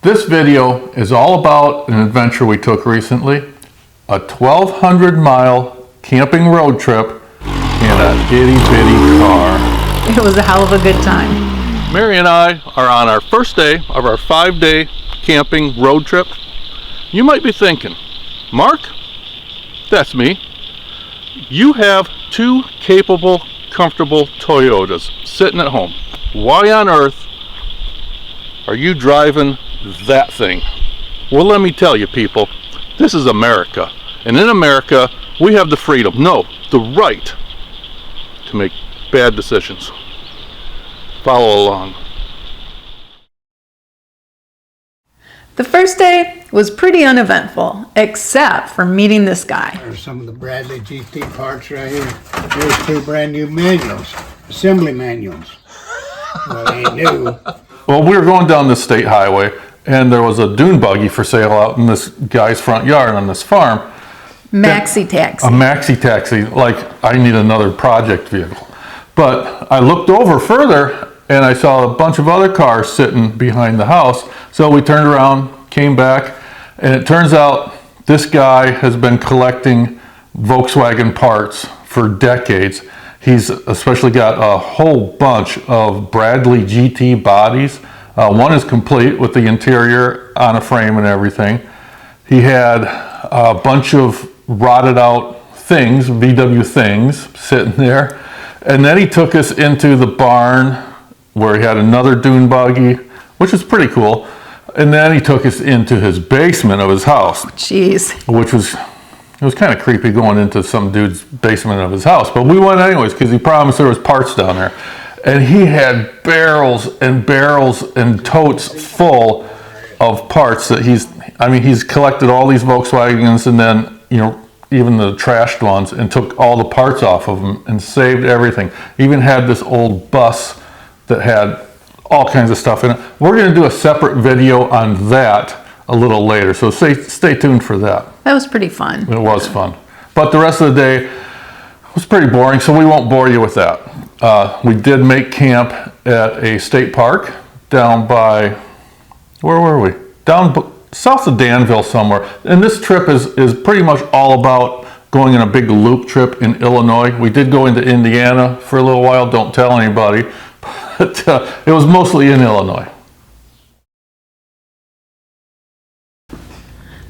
This video is all about an adventure we took recently, a 1,200-mile camping road trip in a itty-bitty car. It was a hell of a good time. Mary and I are on our first day of our 5-day camping road trip. You might be thinking, Mark, that's me. You have two capable, comfortable Toyotas sitting at home. Why on earth are you driving that thing? Well, let me tell you, people, this is America. And in America, we have the freedom, no, the right to make bad decisions. Follow along. The first day was pretty uneventful, except for meeting this guy. There's some of the Bradley GT parts right here. There's two brand new manuals, assembly manuals. Well, they ain't new. Well, we were going down the state highway, and there was a dune buggy for sale out in this guy's front yard on this farm. Maxi taxi. A maxi taxi, like I need another project vehicle. But I looked over further, and I saw a bunch of other cars sitting behind the house. So we turned around, came back, and it turns out this guy has been collecting Volkswagen parts for decades. He's especially got a whole bunch of Bradley GT bodies. One is complete with the interior on a frame and everything. He had a bunch of rotted out things, VW things, sitting there. And then he took us into the barn where he had another dune buggy, which is pretty cool. And then he took us into his basement of his house. Jeez. Which was, it was kind of creepy going into some dude's basement of his house. But we went anyways because he promised there was parts down there. And he had barrels and barrels and totes full of parts that he's collected all these Volkswagens and then, even the trashed ones, and took all the parts off of them and saved everything. Even had this old bus that had all kinds of stuff in it. We're going to do a separate video on that a little later, so stay tuned for that. That was pretty fun. It was fun. But the rest of the day was pretty boring, so we won't bore you with that. We did make camp at a state park down by, where were we? Down south of Danville somewhere. And this trip is pretty much all about going on a big loop trip in Illinois. We did go into Indiana for a little while, don't tell anybody, but it was mostly in Illinois.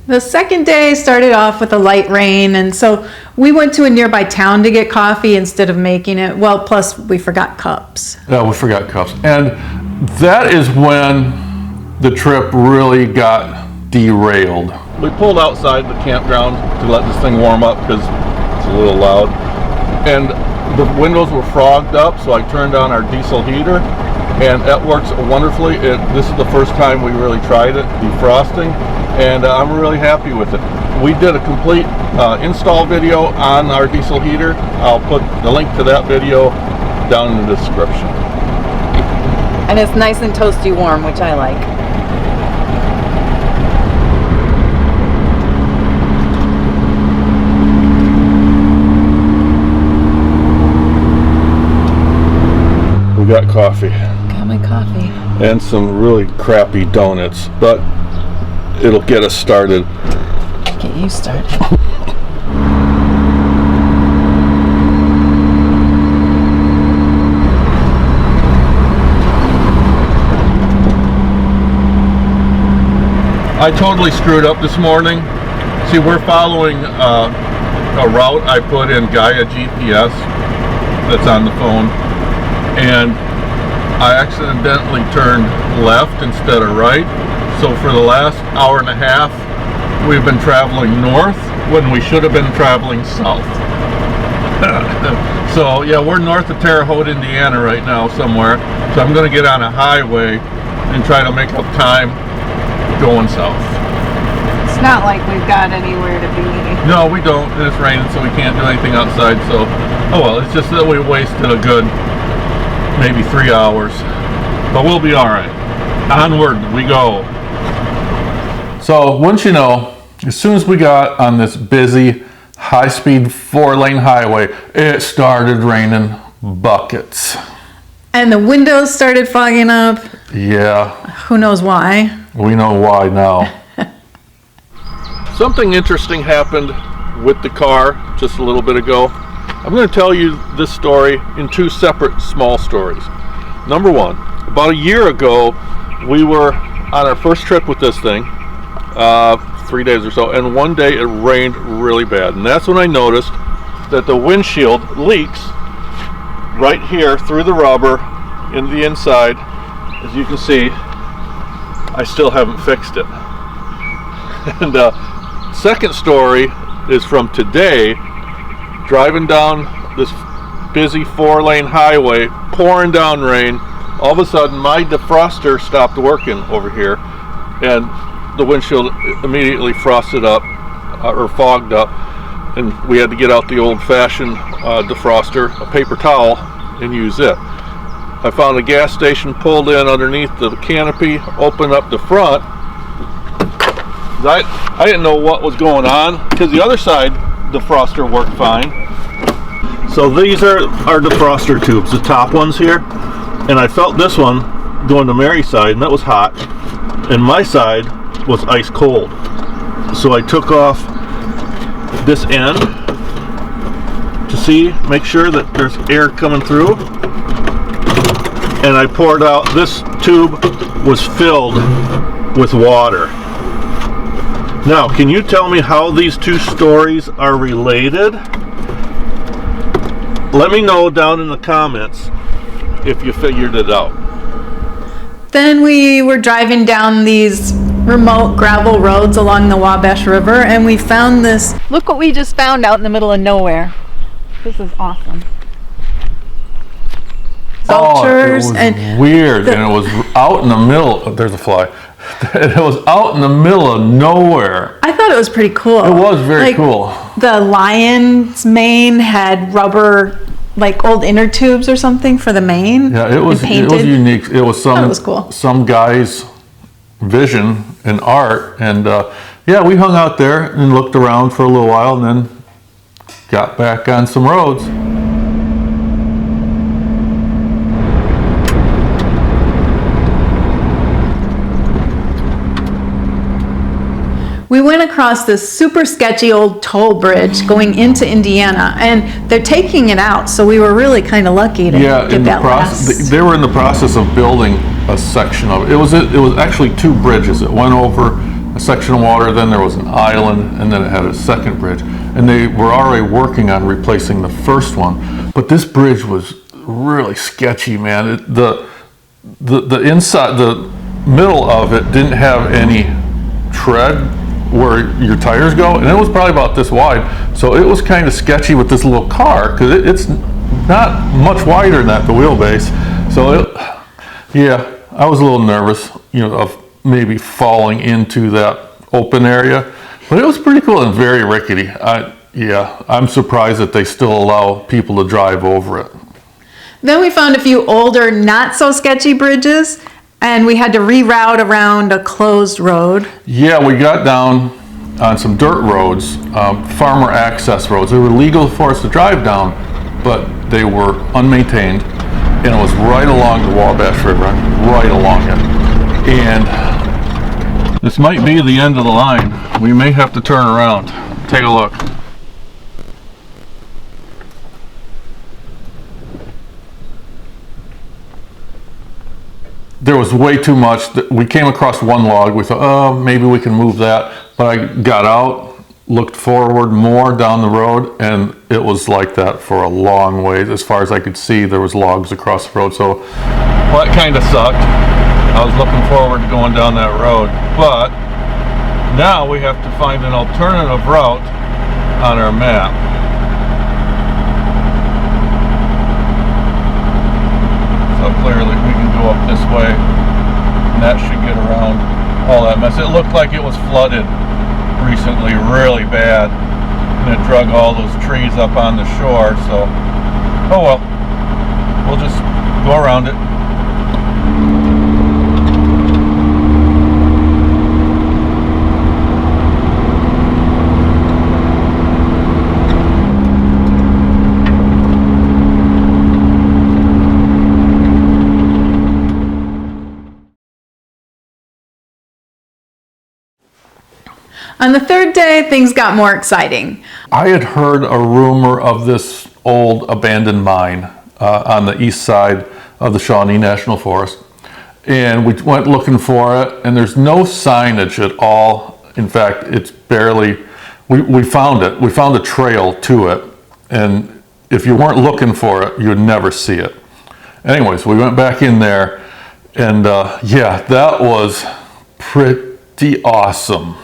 The second day started off with a light rain, and so we went to a nearby town to get coffee instead of making it. Well, plus we forgot cups. Yeah, we forgot cups. And that is when the trip really got derailed. We pulled outside the campground to let this thing warm up because it's a little loud. And the windows were fogged up, so I turned on our diesel heater, and that works wonderfully. This is the first time we really tried it, defrosting, and I'm really happy with it. We did a complete install video on our diesel heater. I'll put the link to that video down in the description. And it's nice and toasty warm, which I like. We got coffee. Got my coffee. And some really crappy donuts, but it'll get us started. Get you started. I totally screwed up this morning. See, we're following a route I put in Gaia GPS that's on the phone, and I accidentally turned left instead of right. So for the last hour and a half, we've been traveling north when we should have been traveling south. So yeah, we're north of Terre Haute, Indiana right now somewhere. So I'm going to get on a highway and try to make up time going south. It's not like we've got anywhere to be. No, we don't. It's raining, so we can't do anything outside. So, oh well, it's just that we wasted a good maybe 3 hours. But we'll be all right. Onward we go. So, wouldn't you know, as soon as we got on this busy, high-speed 4-lane highway, it started raining buckets. And the windows started fogging up. Yeah. Who knows why? We know why now. Something interesting happened with the car just a little bit ago. I'm going to tell you this story in two separate small stories. Number one, about a year ago, we were on our first trip with this thing, 3 days or so, and one day it rained really bad. And that's when I noticed that the windshield leaks right here through the rubber in the inside. As you can see, I still haven't fixed it. And second story is from today, driving down this busy 4-lane highway, pouring down rain. All of a sudden my defroster stopped working over here and the windshield immediately frosted up or fogged up, and we had to get out the old-fashioned defroster, a paper towel, and use it. I found a gas station, pulled in underneath the canopy, opened up the front. I didn't know what was going on because the other side defroster worked fine. So these are our defroster tubes, the top ones here, and I felt this one going to Mary's side, and that was hot, and my side was ice cold. So I took off this end to make sure that there's air coming through, and I poured out. This tube was filled with water. Now, can you tell me how these two stories are related? Let me know down in the comments if you figured it out. Then we were driving down these remote gravel roads along the Wabash River, and we found this. Look what we just found out in the middle of nowhere. This is awesome. Sculptures it was and weird, and it was out in the middle. There's a fly. It was out in the middle of nowhere. I thought it was pretty cool. It was very cool. The lion's mane had rubber, like old inner tubes or something for the mane. Yeah, it was unique. It was Cool. some guy's vision and art, and yeah, we hung out there and looked around for a little while, and then got back on some roads. We went across this super sketchy old toll bridge going into Indiana, and they're taking it out, so we were really kind of lucky to get that last. They were in the process of building a section of it. It was actually two bridges. It went over a section of water, then there was an island, and then it had a second bridge. And they were already working on replacing the first one. But this bridge was really sketchy, man. The inside, the middle of it didn't have any tread where your tires go, and it was probably about this wide, so it was kind of sketchy with this little car because it's not much wider than that, the wheelbase. So yeah, I was a little nervous, of maybe falling into that open area, but it was pretty cool and very rickety. I'm surprised that they still allow people to drive over it. Then we found a few older, not so sketchy bridges, and we had to reroute around a closed road. Yeah, we got down on some dirt roads, farmer access roads. They were legal for us to drive down, but they were unmaintained, and it was right along the Wabash River, right along it. And this might be the end of the line. We may have to turn around. Take a look. There was way too much. We came across one log. We thought, oh, maybe we can move that. But I got out, looked forward more down the road, and it was like that for a long ways. As far as I could see, there was logs across the road. So, well, that kind of sucked. I was looking forward to going down that road. But now we have to find an alternative route on our map. So clearly we can go up this way, and that should get around all that mess. It looked like it was flooded recently really bad, and it drug all those trees up on the shore. So, oh well, we'll just go around it. On the third day, things got more exciting. I had heard a rumor of this old abandoned mine on the east side of the Shawnee National Forest. And we went looking for it, and there's no signage at all. In fact, it's barely, we found it. We found a trail to it. And if you weren't looking for it, you would never see it. Anyways, we went back in there, and yeah, that was pretty awesome.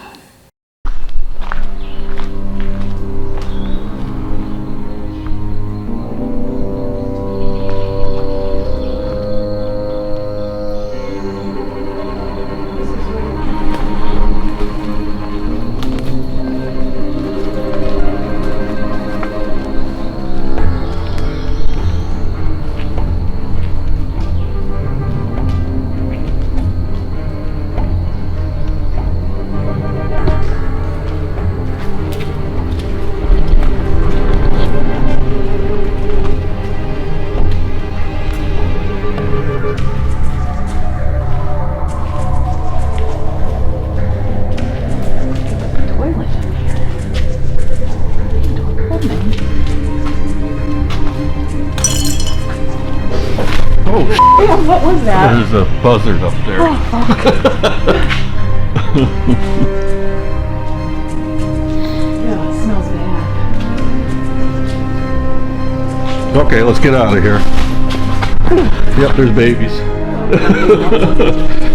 What was that? There's a buzzard up there. Yeah, it smells bad. Okay, let's get out of here. Yep, there's babies.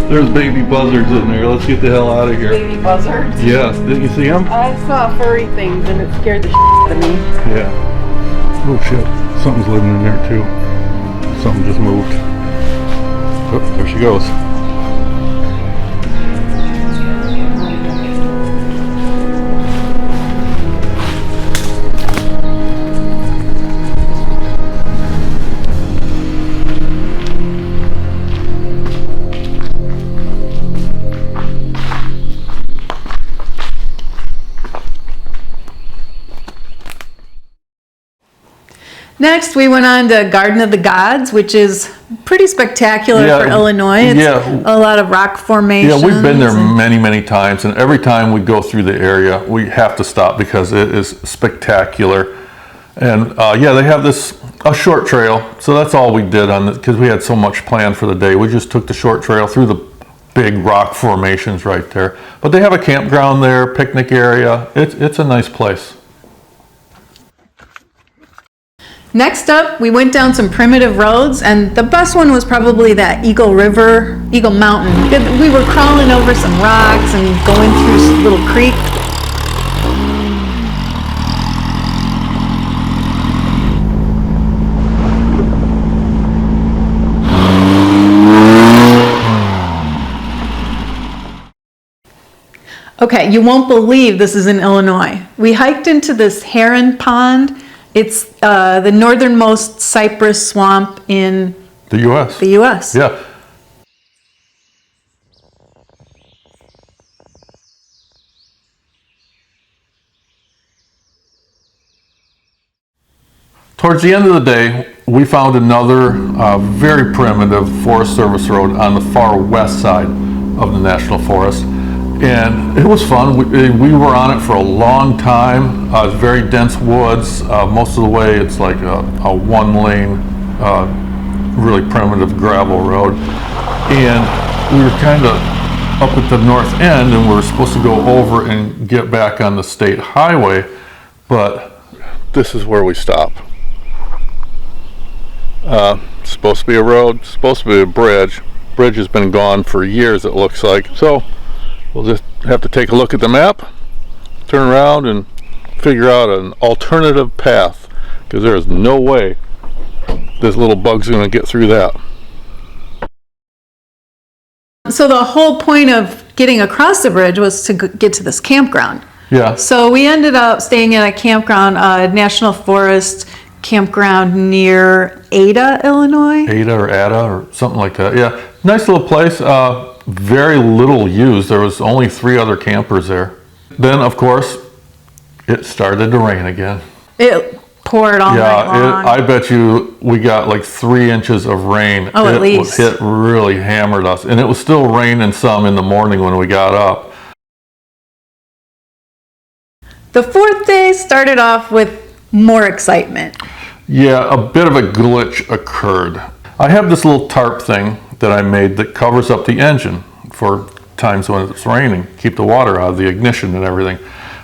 There's baby buzzards in there. Let's get the hell out of here. Baby buzzards. Yeah, didn't you see them? I saw furry things and it scared the out of me. Yeah. Oh shit, something's living in there too. Something just moved. Oh, there she goes. Next, we went on to Garden of the Gods, which is pretty spectacular Yeah, for Illinois. It's yeah. a lot of rock formations. Yeah, we've been there many, many times, and every time we go through the area, we have to stop because it is spectacular. And yeah, they have a short trail, so that's all we did on it because we had so much planned for the day. We just took the short trail through the big rock formations right there. But they have a campground there, picnic area. It's a nice place. Next up, we went down some primitive roads, and the best one was probably that Eagle Mountain. We were crawling over some rocks and going through some little creek. Okay, you won't believe this is in Illinois. We hiked into this heron pond. It's the northernmost cypress swamp in The U.S. the U.S. Yeah. Towards the end of the day, we found another very primitive Forest Service road on the far west side of the National Forest. And it was fun. We were on it for a long time. It's very dense woods. Most of the way it's like a one-lane, really primitive gravel road. And we were kind of up at the north end, and we were supposed to go over and get back on the state highway, but this is where we stop. Supposed to be a road, supposed to be a bridge. Bridge has been gone for years, it looks like. So we'll just have to take a look at the map, turn around, and figure out an alternative path, because there is no way this little bug's going to get through that. So the whole point of getting across the bridge was to get to this campground. Yeah. So we ended up staying at a campground, National Forest campground near Ada, Illinois. Ada or something like that. Yeah. Nice little place. Very little used. There was only 3 other campers there. Then, of course, it started to rain again. It poured all night long. I bet you we got like 3 inches of rain. Oh, at least. It really hammered us. And it was still raining some in the morning when we got up. The fourth day started off with more excitement. Yeah, a bit of a glitch occurred. I have this little tarp thing that I made that covers up the engine for times when it's raining, keep the water out of the ignition and everything.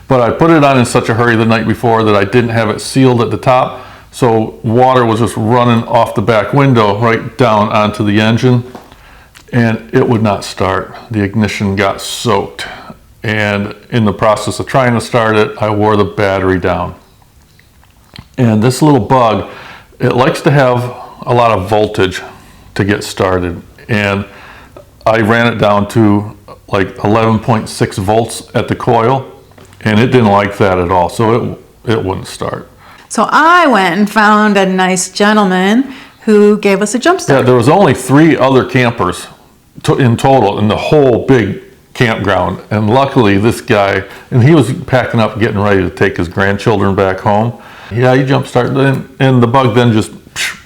But I put it on in such a hurry the night before that I didn't have it sealed at the top, so water was just running off the back window right down onto the engine, and it would not start. The ignition got soaked, and in the process of trying to start it, I wore the battery down. And this little bug, it likes to have a lot of voltage to get started, and I ran it down to like 11.6 volts at the coil, and it didn't like that at all, so it wouldn't start. So I went and found a nice gentleman who gave us a jump start. Yeah, there was only 3 other campers in total in the whole big campground, and luckily this guy, and he was packing up, getting ready to take his grandchildren back home. Yeah, he jump started, and the bug then just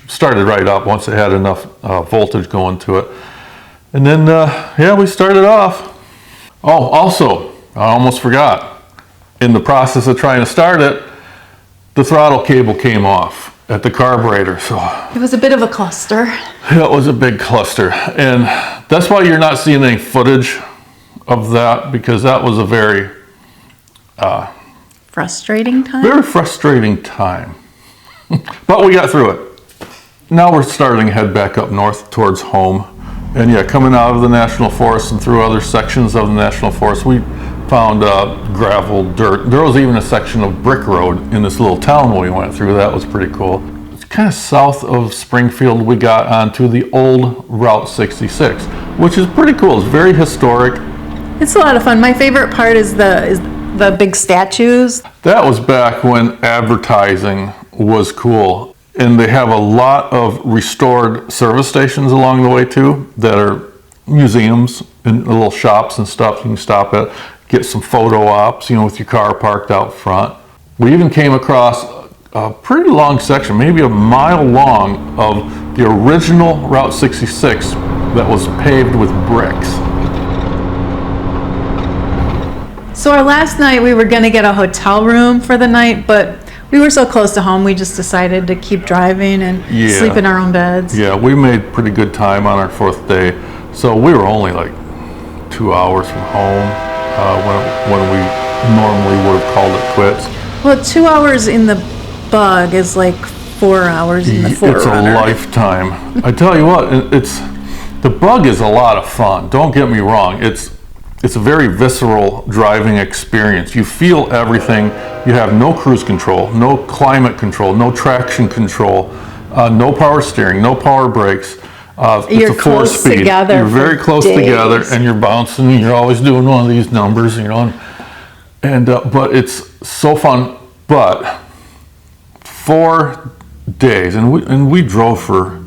started right up once it had enough voltage going to it. And then, yeah, we started off. Oh, also, I almost forgot. In the process of trying to start it, the throttle cable came off at the carburetor. So It was a bit of a cluster. it was a big cluster. And that's why you're not seeing any footage of that, because that was a very Frustrating time. very frustrating time. But we got through it. Now we're starting to head back up north towards home. And yeah, coming out of the National Forest and through other sections of the National Forest, we found gravel, dirt. There was even a section of brick road in this little town we went through. That was pretty cool. It's kind of south of Springfield. We got onto the old Route 66, which is pretty cool. It's very historic. It's a lot of fun. My favorite part is the big statues. That was back when advertising was cool. And they have a lot of restored service stations along the way too, that are museums and little shops and stuff you can stop at, get some photo ops, you know, with your car parked out front. We even came across a pretty long section, maybe a mile long, of the original Route 66 that was paved with bricks. So our last night we were going to get a hotel room for the night, but we were so close to home we just decided to keep driving and sleep in our own beds. Yeah, we made pretty good time on our 4th day. So we were only like 2 hours from home when we normally would have called it quits. Well, 2 hours in the bug is like 4 hours in the Forerunner. It's a lifetime. I tell you what, the bug is a lot of fun. Don't get me wrong. It's a very visceral driving experience. You feel everything. You have no cruise control, no climate control, no traction control, no power steering, no power brakes. You're it's a close 4-speed. together. You're very close days. together, and you're bouncing. And you're always doing one of these numbers, you know. And but it's so fun. But 4 days, and we drove for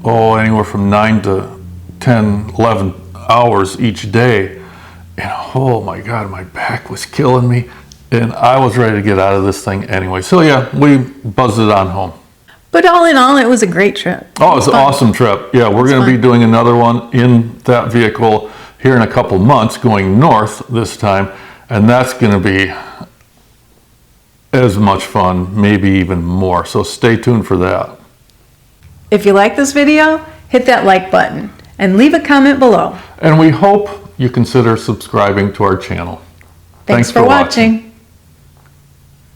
anywhere from 9 to 10, 11 hours each day. And oh my God, my back was killing me, and I was ready to get out of this thing anyway. So yeah, we buzzed it on home. But all in all, it was a great trip. Oh, it's an awesome trip. Yeah, we're going to be doing another one in that vehicle here in a couple months, going north this time, and that's going to be as much fun, maybe even more. So stay tuned for that. If you like this video, hit that like button and leave a comment below. And we hope you consider subscribing to our channel. Thanks for watching.